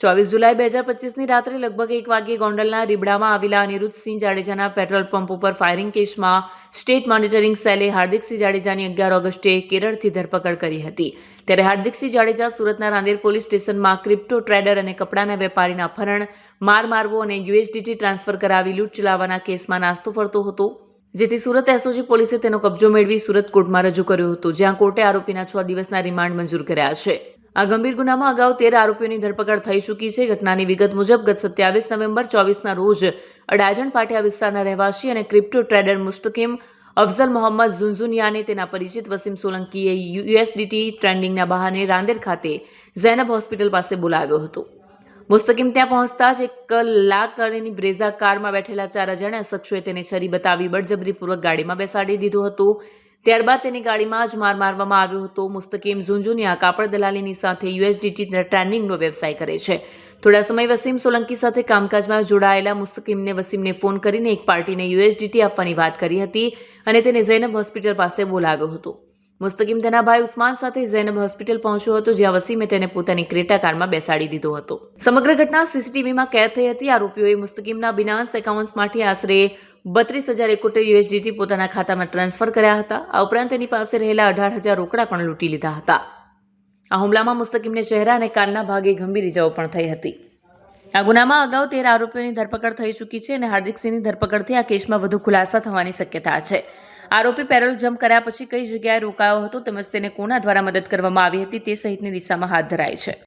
24 જુલાઈ 2025ની રાત્રે લગભગ 1 વાગ્યે ગોંડલના રીબડામાં આવેલા અનિરુદ્ધસિંહ જાડેજાના પેટ્રોલ પંપ ઉપર ફાયરિંગ કેસમાં સ્ટેટ મોનિટરિંગ સેલે હાર્દિકસિંહ જાડેજાની 11 ઓગસ્ટે કેરળથી ધરપકડ કરી હતી। ત્યારે હાર્દિકસિંહ જાડેજા સુરતના રાંદેર પોલીસ સ્ટેશનમાં ક્રિપ્ટો ટ્રેડર અને કપડાના વેપારીના અપહરણ, માર મારવો અને યુએસડીટી ટ્રાન્સફર કરાવી લૂંટ ચલાવવાના કેસમાં નાસ્તો ફરતો હતો, જેથી સુરત એસઓજી પોલીસે તેનો કબજો મેળવી સુરત કોર્ટમાં રજૂ કર્યો હતો, જ્યાં કોર્ટે આરોપીના 6 દિવસના રિમાન્ડ મંજૂર કર્યા છે। આ ગંભીર ગુનામાં અગાઉ 13 આરોપીઓની ધરપકડ થઈ ચૂકી છે। ઘટનાની વિગત મુજબ ગત 27 નવેમ્બર 24ના રોજ અડાજણ પાટિયા વિસ્તારના રહેવાસી અને ક્રિપ્ટો ટ્રેડર મુસ્તકીમ અફઝલ મોહમ્મદ ઝુનઝુનિયાને તેના પરિચિત વસીમ સોલંકીએ યુએસડીટી ટ્રેડિંગના બહાને રાંદેર ખાતે ઝૈનબ હોસ્પિટલ પાસે બોલાવ્યો હતો। મુસ્તકીમ ત્યાં પહોંચતા જ 1 લાખ કરોડની બ્રેઝા કારમાં બેઠેલા 4 અજાણ્યા શખ્સોએ તેને છરી બતાવી બળજબરીપૂર્વક ગાડીમાં બેસાડી દીધો હતો। ત્યારબાદ તેની ગાડીમાં જ માર મારવામાં આવ્યો હતો। મુસ્તકીમ ઝુનઝુનિયા કાપડ દલાલીની સાથે યુએસડીટી ટ્રેડિંગનો વ્યવસાય કરે છે। થોડા સમય વસીમ સોલંકી સાથે કામકાજમાં જોડાયેલા મુસ્તકીમને વસીમને ફોન કરીને એક પાર્ટીને યુએસડીટી આપવાની વાત કરી હતી અને તેને ઝૈનબ હોસ્પિટલ પાસે બોલાવ્યો હતો। મુસ્તકીમ તેના ભાઈ ઉસ્માન સાથે ઝૈનબ હોસ્પિટલ પહોંચ્યો હતો, જ્યાં વસીમે તેને પોતાની ક્રેટા કારમાં બેસાડી દીધો હતો। સમગ્ર ઘટના સીસીટીવીમાં કેદ થઈ હતી। આરોપીઓએ મુસ્તકીમના બિનાન્સ એકાઉન્ટ્સમાંથી આશરે 32,071 યુએસડીટી પોતાના ખાતામાં ટ્રાન્સફર કર્યા હતા। આ ઉપરાંત તેની પાસે રહેલા 18,000 રોકડા પણ લૂંટી લીધા હતા। આ હુમલામાં મુસ્તકીમને ચહેરા અને કાનના ભાગે ગંભીર ઇજાઓ પણ થઈ હતી। આ ગુનામાં અગાઉ 13 આરોપીઓની ધરપકડ થઈ ચૂકી છે અને હાર્દિકસિંહની ધરપકડથી આ કેસમાં વધુ ખુલાસા થવાની શક્યતા છે। આરોપી પેરોલ જમ્પ કર્યા પછી કઈ જગ્યાએ રોકાયો હતો તેમજ તેને કોના દ્વારા મદદ કરવામાં આવી હતી તે સહિતની દિશામાં હાથ ધરાઈ છે।